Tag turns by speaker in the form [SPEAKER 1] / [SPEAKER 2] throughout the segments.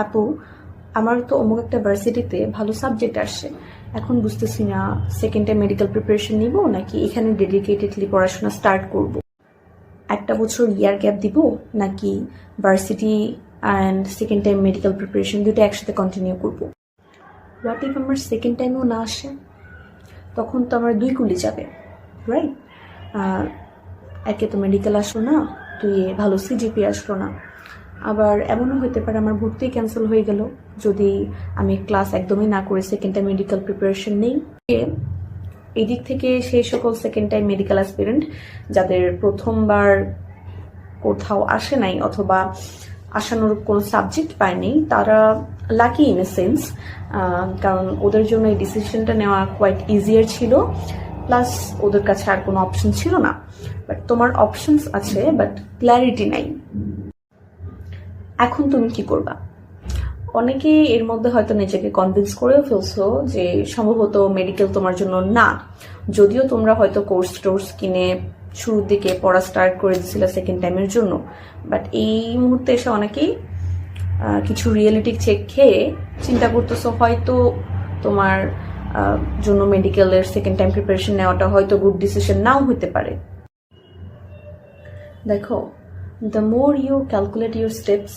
[SPEAKER 1] আপু আমার তো অমুক একটা ভার্সিটিতে ভালো সাবজেক্ট আসছে, এখন বুঝতেছি না সেকেন্ড টাইম মেডিকেল প্রিপারেশন নিব নাকি এখানে ডেডিকেটেডলি পড়াশোনা স্টার্ট করব, একটা বছর ইয়ার গ্যাপ দিব নাকি varsity and second time medical preparation দুটো একসাথে কন্টিনিউ করব। হোয়াট ইফ আমার সেকেন্ড টাইমও না আসে? তখন তো আমার দুই কুলি যাবে, রাইট? একে তো মেডিকেল আসলো না, তুই ভালো সিজিপি আসলো না, আবার এমনও হতে পারে আমার ভর্তি ক্যান্সেল হয়ে গেল যদি আমি ক্লাস একদমই না করে সেকেন্ড টাইম মেডিকেল প্রিপারেশন নেই। এই দিক থেকে সেই সকল সেকেন্ড টাইম মেডিকেল অ্যাসপিরেন্ট যাদের প্রথমবার কোথাও আসে নাই অথবা আশানুরূপ কোনো সাবজেক্ট পায়নি, তারা লাকি ইন এ সেন্স, কারণ ওদের জন্য এই ডিসিশনটা নেওয়া কোয়াইট ইজিয়ার ছিল, প্লাস ওদের কাছে আর কোনো অপশন ছিল না। বাট তোমার অপশনস আছে, বাট ক্ল্যারিটি নাই। এখন তুমি কি করবা? অনেকে এর মধ্যে হয়তো নিজেকে কনভিন্স করেও ফেলছো যে সম্ভবত মেডিকেল তোমার জন্য না, যদিও তোমরা হয়তো কোর্স কিনে শুরুর দিকে পড়া স্টার্ট করে দিয়েছিল সেকেন্ড টাইমের জন্য। বাট এই মুহূর্তে এসে অনেকেই কিছু রিয়েলিটি চেক খেয়ে চিন্তা করতেছো হয়তো তোমার জন্য মেডিকেলের সেকেন্ড টাইম প্রিপারেশন নেওয়াটা হয়তো গুড ডিসিশন নাও হতে পারে। দেখো, the more you calculate your steps,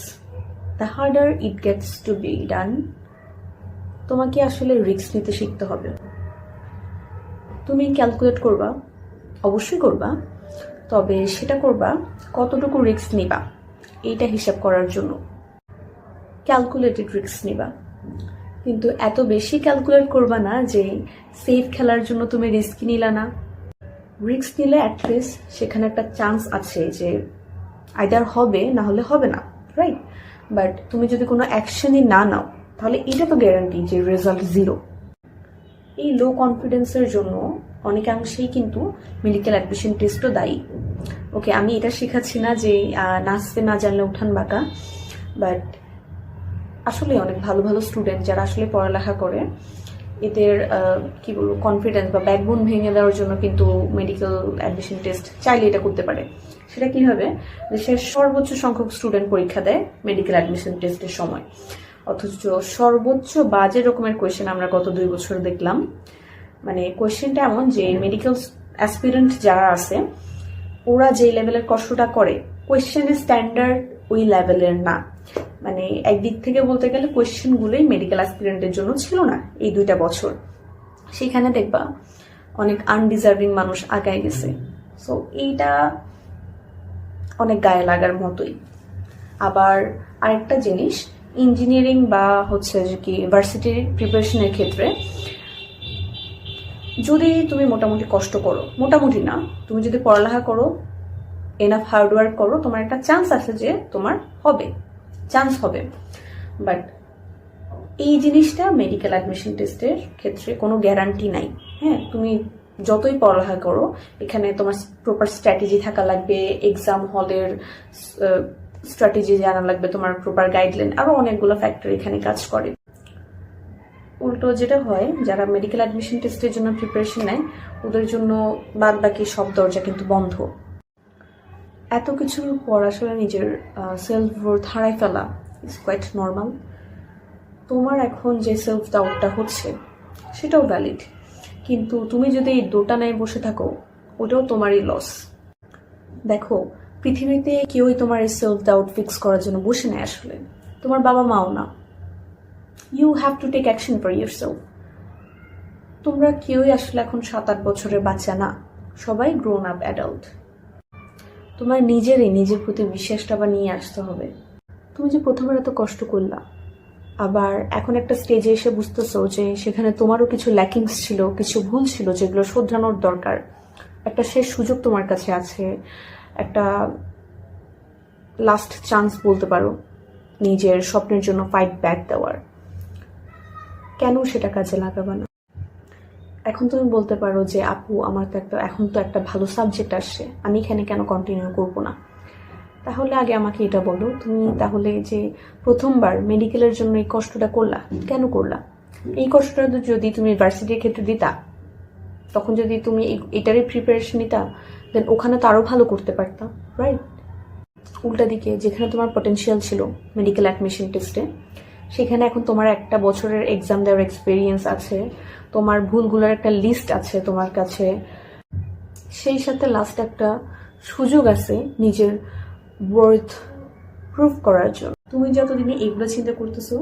[SPEAKER 1] the harder it gets to be done. তোমাকে আসলে রিস্ক নিতে শিখতে হবে। তুমি ক্যালকুলেট করবা, অবশ্যই করবা, তবে সেটা করবা কতটুকু রিস্ক নিবা এইটা হিসাব করার জন্য। ক্যালকুলেটেড রিস্ক নিবা, কিন্তু এত বেশি ক্যালকুলেট করবা না যে সেফ খেলার জন্য তুমি রিস্ক নিলা না। রিস্ক নিলে অ্যাটলিস্ট সেখানে একটা চান্স আছে যে আইদার হবে না হলে হবে না, রাইট? বাট তুমি যদি কোনো অ্যাকশনই না নাও তাহলে এটা তো গ্যারান্টি যে রেজাল্ট জিরো। এই লো কনফিডেন্সের জন্য অনেকাংশেই কিন্তু মেডিকেল অ্যাডমিশন টেস্টও দায়ী। ওকে, আমি এটা শেখাচ্ছি না যে নাচতে না জানলে উঠান বাঁকা, বাট আসলে অনেক ভালো ভালো স্টুডেন্ট যারা আসলে পড়ালেখা করে, এদের কি বলবো কনফিডেন্স বা ব্যাকবোন ভেঙে দেওয়ার জন্য কিন্তু মেডিকেল অ্যাডমিশন টেস্ট চাইলে এটা করতে পারে। সেটা কি হবে? দেশের সর্বোচ্চ সংখ্যক স্টুডেন্ট পরীক্ষা দেয় মেডিকেল অ্যাডমিশন টেস্টের সময়, অথচ সর্বোচ্চ বাজে রকমের কোয়েশ্চেন আমরা গত 2 বছর দেখলাম। মানে কোয়েশ্চেনটা এমন যে মেডিকেল অ্যাসপিরেন্ট যারা আছে ওরা যে লেভেলের কষ্টটা করে কোয়েশ্চেনের স্ট্যান্ডার্ড ওই লেভেলের না। মানে একদিক থেকে বলতে গেলে কোয়েশ্চেনগুলোই মেডিকেল অ্যাসপিরেন্টের জন্য ছিল না এই 2টা বছর। সেখানে দেখবা অনেক আনডিজার্ভিং মানুষ আগায় গেছে। সো এইটা অনেক গায়ে লাগার মতোই। আবার আরেকটা জিনিস, ইঞ্জিনিয়ারিং বা হচ্ছে যে কি ভার্সিটির প্রিপারেশনের ক্ষেত্রে যদি তুমি মোটামুটি কষ্ট করো, মোটামুটি না, তুমি যদি পড়ালেখা করো, এনাফ হার্ডওয়ার্ক করো, তোমার একটা চান্স আছে যে তোমার হবে, চান্স হবে। বাট এই জিনিসটা মেডিকেল অ্যাডমিশন টেস্টের ক্ষেত্রে কোনো গ্যারান্টি নাই। হ্যাঁ, তুমি যতই পড়ালেখা করো, এখানে তোমার প্রপার স্ট্র্যাটেজি থাকা লাগবে, এক্সাম হলের স্ট্র্যাটেজি জানা লাগবে, তোমার প্রপার গাইডলাইন, আরো অনেকগুলো ফ্যাক্টর এখানে কাজ করে। উল্টো যেটা হয়, যারা মেডিকেল অ্যাডমিশন টেস্টের জন্য প্রিপারেশন নেয় ওদের জন্য বাদ বাকি সব দরজা কিন্তু বন্ধ। এত কিছুর পর আসলে নিজের সেলফ ওয়ার্থ হারাই ফেলা ইজ কোয়াইট নর্মাল। তোমার এখন যে সেলফ ডাউটটা হচ্ছে সেটাও ভ্যালিড, কিন্তু তুমি যদি এই দোটানায় বসে থাকো ওটাও তোমারই লস। দেখো, পৃথিবীতে কেউই তোমার এই সেলফ ডাউট ফিক্স করার জন্য বসে নেয়, আসলে তোমার বাবা মাও না। You have to take action for yourself. তোমরা কেউই আসলে এখন 7-8 বছরের বাচ্চা না, সবাই গ্রোন আপ অ্যাডাল্ট। তোমার নিজের প্রতি বিশ্বাসটা আবার নিয়ে আসতে হবে। তুমি যে প্রথমবার এত কষ্ট করলা, আবার এখন একটা স্টেজে এসে বুঝতেছো যে সেখানে তোমারও কিছু ল্যাকিংস ছিল, কিছু ভুল ছিল যেগুলো শোধরানোর দরকার। একটা শেষ সুযোগ তোমার কাছে আছে, একটা লাস্ট চান্স বলতে পারো নিজের স্বপ্নের জন্য ফাইট ব্যাক দেওয়ার। কেন সেটা কাজে লাগাবে না? এখন তুমি বলতে পারো যে আপু আমার তো এখন তো একটা ভালো সাবজেক্ট আসছে, আমি এখানে কেন কন্টিনিউ করব না? তাহলে আগে আমাকে এটা বলো, তুমি তাহলে যে প্রথমবার মেডিকেলের জন্য এই কষ্টটা করলা, কেন করলা? এই কষ্টটা যদি তুমি ভার্সিটির ক্ষেত্রে দিতা, তখন যদি তুমি এটারই প্রিপারেশন নিতা, দেন ওখানে তো আরো ভালো করতে পারতা, রাইট? উল্টা দিকে যেখানে তোমার পটেনশিয়াল ছিল মেডিকেল অ্যাডমিশন টেস্টে, সেখানে এখন তোমার একটা বছরের এক্সাম দেওয়ার এক্সপিরিয়েন্স আছে, তোমার ভুলগুলোর একটা লিস্ট আছে তোমার কাছে, সেই সাথে লাস্ট একটা সুযোগ আছে নিজের ওয়ার্থ প্রুভ করার জন্য। তুমি যতদিনে এগুলো চিন্তা করতেছো,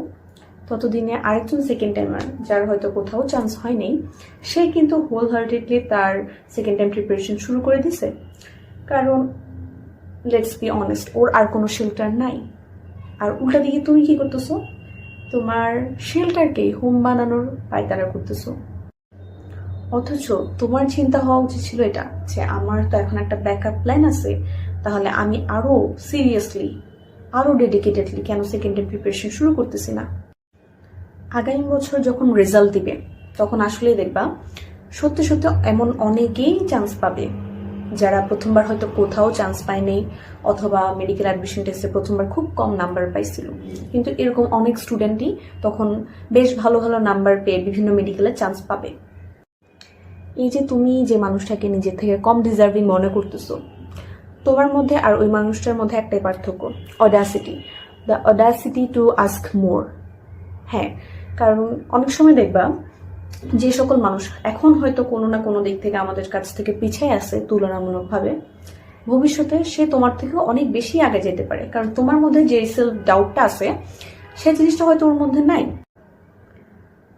[SPEAKER 1] ততদিনে আরেকজন সেকেন্ড টাইমার যার হয়তো কোথাও চান্স হয়নি, সে কিন্তু হোল হার্টেডলি তার সেকেন্ড টাইম প্রিপারেশন শুরু করে দিছে। কারণ লেটস বি অনেস্ট, ওর আর কোনো শেল্টার নাই। আর উল্টা দিকে তুমি কি করতেছো? তোমার শেল্টারকেই হোম বানানোর পায়তারা করতেছো। অথচ তোমার চিন্তা হওয়া উচিত ছিল এটা, যে আমার তো এখন একটা ব্যাকআপ প্ল্যান আছে, তাহলে আমি আরো সিরিয়াসলি, আরো ডেডিকেটেডলি কেন সেকেন্ড টাইম প্রিপারেশন শুরু করতেছি না। আগামী বছর যখন রেজাল্ট দিবে, তখন আসলেই দেখবা সত্যি সত্যি এমন অনেকেই চান্স পাবে যারা প্রথমবার হয়তো কোথাও চান্স পায়নি, অথবা মেডিকেল অ্যাডমিশন টেস্টে প্রথমবার খুব কম নাম্বার পাইছিল। কিন্তু এরকম অনেক স্টুডেন্টই তখন বেশ ভালো ভালো নাম্বার পেয়ে বিভিন্ন মেডিকেলে চান্স পাবে। এই যে তুমি যে মানুষটাকে নিজের থেকে কম ডিজার্ভিং মনে করতেছো, তোমার মধ্যে আর ওই মানুষটার মধ্যে একটাই পার্থক্য, audacity, the audacity to ask more. হ্যাঁ, কারণ অনেক সময় দেখবা যে সকল মানুষ এখন হয়তো কোনো না কোনো দিক থেকে আমাদের কাছ থেকে পিছিয়ে আছে তুলনামূলকভাবে, ভবিষ্যতে সে তোমার থেকেও অনেক বেশি আগে যেতে পারে। কারণ তোমার মধ্যে যে সেলফ ডাউটটা আছে, সেই জিনিসটা হয়তো ওর মধ্যে নাই।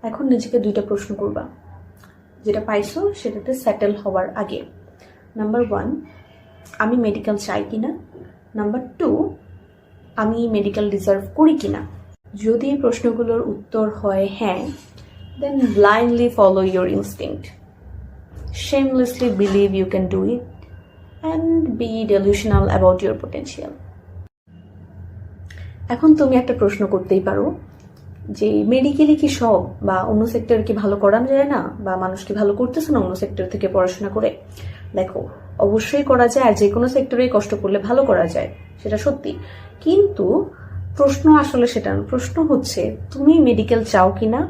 [SPEAKER 1] এখন নিজেকে দুইটা প্রশ্ন করবা, যেটা পাইছো সেটাতে সেটেল হওয়ার আগে। নাম্বার 1, আমি মেডিকেল চাই কিনা। নাম্বার 2, আমি মেডিকেল ডিজার্ভ করি কিনা। যদি এই প্রশ্নগুলোর উত্তর হয় হ্যাঁ, then blindly follow your instinct. Shamelessly believe you can do it and be delusional about your potential. এখন তুমি একটা প্রশ্ন করতেই পারো যে মেডিকেলে কি সব বা অন্য সেক্টর কি ভালো করানো যায় না, বা মানুষ কি ভালো করতেছে না অন্য সেক্টর থেকে পড়াশোনা করে? দেখো, অবশ্যই করা যায়, আর যে কোনো সেক্টরে কষ্ট করলে ভালো করা যায়, সেটা সত্যি। কিন্তু প্রশ্ন আসলে সেটা না। প্রশ্ন হচ্ছে তুমি মেডিকেল চাও কিনা,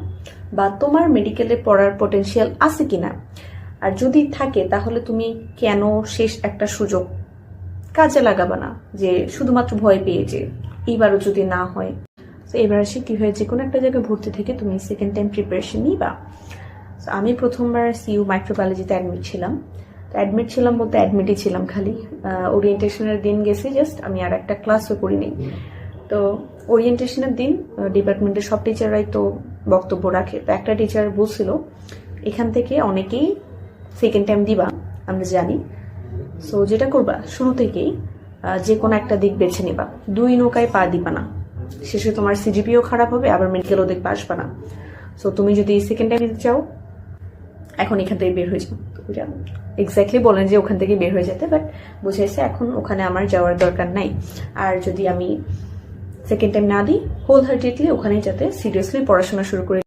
[SPEAKER 1] বা তোমার মেডিকেলে পড়ার পটেনশিয়াল আছে কিনা। আর যদি থাকে তাহলে তুমি কেন শেষ একটা সুযোগ কাজে লাগাবা না, যে শুধুমাত্র ভয় পেয়ে যে এইবারও যদি না হয়। তো এবার আসে কি হয়, যে কোনো একটা জায়গায় ভর্তি থেকে তুমি সেকেন্ড টাইম প্রিপারেশন নিবা। আমি প্রথমবার সিইউ মাইক্রোবায়োলজিতে অ্যাডমিট ছিলাম। তো অ্যাডমিট ছিলাম বলতে অ্যাডমিটই ছিলাম, খালি ওরিয়েন্টেশনের দিন গেছি জাস্ট, আমি আর একটা ক্লাসও করিনি। তো ওরিয়েন্টেশনের দিন ডিপার্টমেন্টের সব টিচাররাই তো বক্তব্য রাখে। তো একটা টিচার বলছিল, এখান থেকে অনেকেই সেকেন্ড টাইম দিবা আমরা জানি, সো যেটা করবা শুরু থেকেই যে কোনো একটা দিক বেছে নিবা, দুই নৌকায় পা দিবা না, শেষে তোমার সিজিপিও খারাপ হবে, আবার মেডিকেলও দেখবা আসবা না। সো তুমি যদি সেকেন্ড টাইম দিতে চাও, এখন এখান থেকে বের হয়ে যাও। এক্স্যাক্টলি বলেন যে ওখান থেকে বের হয়ে যেতে, বাট বুঝেছে এখন ওখানে আমার যাওয়ার দরকার নাই। আর যদি আমি সেকেন্ড টাইম না দিই, হোল হার্টেডলি ওখানেই যাতে সিরিয়াসলি পড়াশোনা শুরু করে।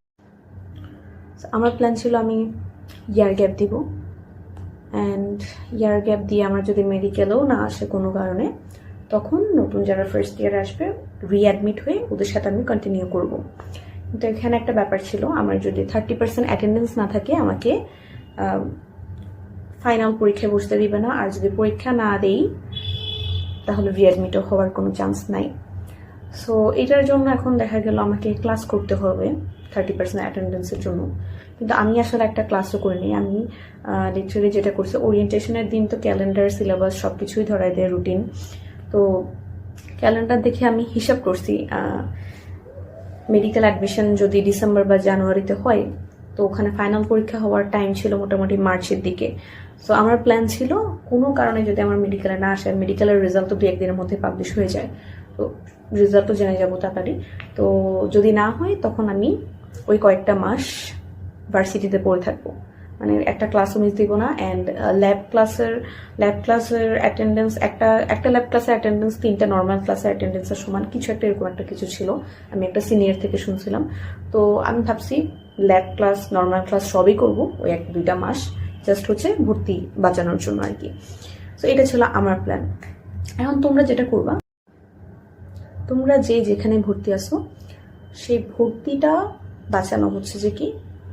[SPEAKER 1] আমার প্ল্যান ছিল আমি ইয়ার গ্যাপ দিব, অ্যান্ড ইয়ার গ্যাপ দিয়ে আমার যদি মেডিকেলেও না আসে কোনো কারণে, তখন নতুন যারা ফার্স্ট ইয়ার আসবে রিঅ্যাডমিট হয়ে ওদের সাথে আমি কন্টিনিউ করব। কিন্তু এখানে একটা ব্যাপার ছিল, আমার যদি 30% অ্যাটেন্ডেন্স না থাকে আমাকে ফাইনাল পরীক্ষায় বসতে দিবে না, আর যদি পরীক্ষা না দেই তাহলে রিঅ্যাডমিটও হওয়ার কোনো চান্স নাই। সো এটার জন্য এখন দেখা গেল আমাকে ক্লাস করতে হবে 30% অ্যাটেন্ডেন্সের জন্য। কিন্তু আমি আসলে একটা ক্লাসও করিনি। আমি লিটারালি যেটা করছি, ওরিয়েন্টেশনের দিন তো ক্যালেন্ডার, সিলেবাস সব কিছুই ধরাই দেয়, রুটিন। তো ক্যালেন্ডার দেখে আমি হিসাব করছি, মেডিকেল অ্যাডমিশন যদি ডিসেম্বর বা জানুয়ারিতে হয়, তো ওখানে ফাইনাল পরীক্ষা হওয়ার টাইম ছিল মোটামুটি মার্চের দিকে। সো আমার প্ল্যান ছিল কোনো কারণে যদি আমার মেডিকেলে না আসে, মেডিকেলের রেজাল্ট তো 2-1 দিনের মধ্যে পাবলিশ হয়ে যায়, তো রেজাল্টও জেনে যাবো তাড়াতাড়ি। তো যদি না হয় তখন আমি ওই কয়েকটা মাস ভার্সিটিতে পড়ে থাকবো, মানে একটা ক্লাসও মিস দিব না। অ্যান্ড ল্যাব ক্লাসের অ্যাটেন্ডেন্স, একটা ল্যাব ক্লাসের অ্যাটেন্ডেন্স 3টা নর্মাল ক্লাসের অ্যাটেন্ডেন্সের সমান কিছু একটা, এরকম একটা কিছু ছিল, আমি একটা সিনিয়র থেকে শুনছিলাম। তো আমি ভাবছি ল্যাব ক্লাস, নর্মাল ক্লাস সবই করব ওই 1-2টা মাস, জাস্ট হচ্ছে ভর্তি বাঁচানোর জন্য আর কি। তো এটা ছিল আমার প্ল্যান। এখন তোমরা যেটা করবা, তোমরা যেখানে ভর্তি আসো সেই ভর্তিটা বাঁচানো হচ্ছে যে কি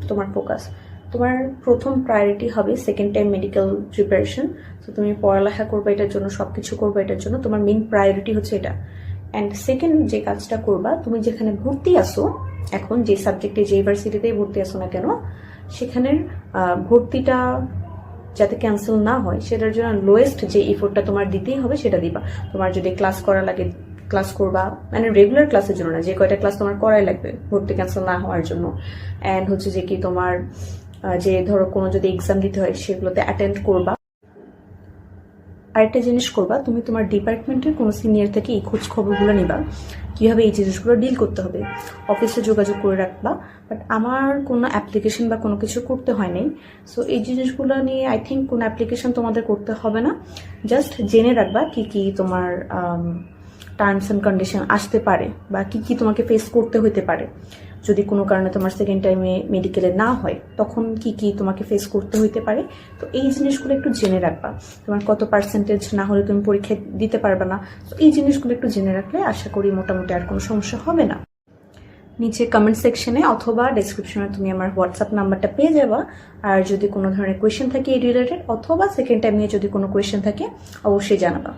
[SPEAKER 1] তোমার ফোকাস। তোমার প্রথম প্রায়োরিটি হবে সেকেন্ড টাইম মেডিকেল প্রিপারেশন। তো তুমি পড়ালেখা করবে এটার জন্য, সবকিছু করবে এটার জন্য, তোমার মেইন প্রায়োরিটি হচ্ছে এটা। অ্যান্ড সেকেন্ড যে কাজটা করবা, তুমি যেখানে ভর্তি আসো এখন, যে সাবজেক্টে যে ইউনিভার্সিটিতেই ভর্তি আসো না কেন, সেখানের ভর্তিটা যাতে ক্যান্সেল না হয় সেটার জন্য লোয়েস্ট যে এফোর্টটা তোমার দিতেই হবে সেটা দিবা। তোমার যদি ক্লাস করা লাগে ক্লাস করবা, মানে রেগুলার ক্লাসের জন্য না, যে কয়টা ক্লাস তোমার করাই লাগবে ভর্তি ক্যান্সেল না হওয়ার জন্য। অ্যান্ড হচ্ছে যে কি তোমার যে ধরো কোনো যদি এক্সাম দিতে হয় সেগুলোতে অ্যাটেন্ড করবা। আরেকটা জিনিস করবা, তুমি তোমার ডিপার্টমেন্টের কোনো সিনিয়র থেকে এই খোঁজ খবরগুলো নিবা, কীভাবে এই জিনিসগুলো ডিল করতে হবে, অফিসে যোগাযোগ করে রাখবা। বাট আমার কোনো অ্যাপ্লিকেশন বা কোনো কিছু করতে হয় নাই, সো এই জিনিসগুলো নিয়ে আই থিঙ্ক কোনো অ্যাপ্লিকেশন তোমাদের করতে হবে না। জাস্ট জেনে রাখবা কি কি তোমার টার্মস অ্যান্ড কন্ডিশন আসতে পারে বা কি কি তোমাকে ফেস করতে হতে পারে। যদি কোনো কারণে তোমার সেকেন্ড টাইমে মেডিকেলে না হয় তখন কি কি তোমাকে ফেস করতে হইতে পারে। তো এই জিনিসগুলো একটু জেনে রাখবা। তোমার কত পার্সেন্টেজ না হলে তুমি পরীক্ষা দিতে পারবে না, তো এই জিনিসগুলো একটু জেনে রাখলে আশা করি মোটামুটি আর কোনো সমস্যা হবে না। নিচে কমেন্ট সেকশনে অথবা ডেসক্রিপশনে তুমি আমার হোয়াটসঅ্যাপ নাম্বারটা পেয়ে যাবা। আর যদি কোনো ধরনের কোয়েশ্চেন থাকে এই রিলেটেড অথবা সেকেন্ড টাইমে যদি কোনো কোয়েশ্চেন থাকে অবশ্যই জানাবা।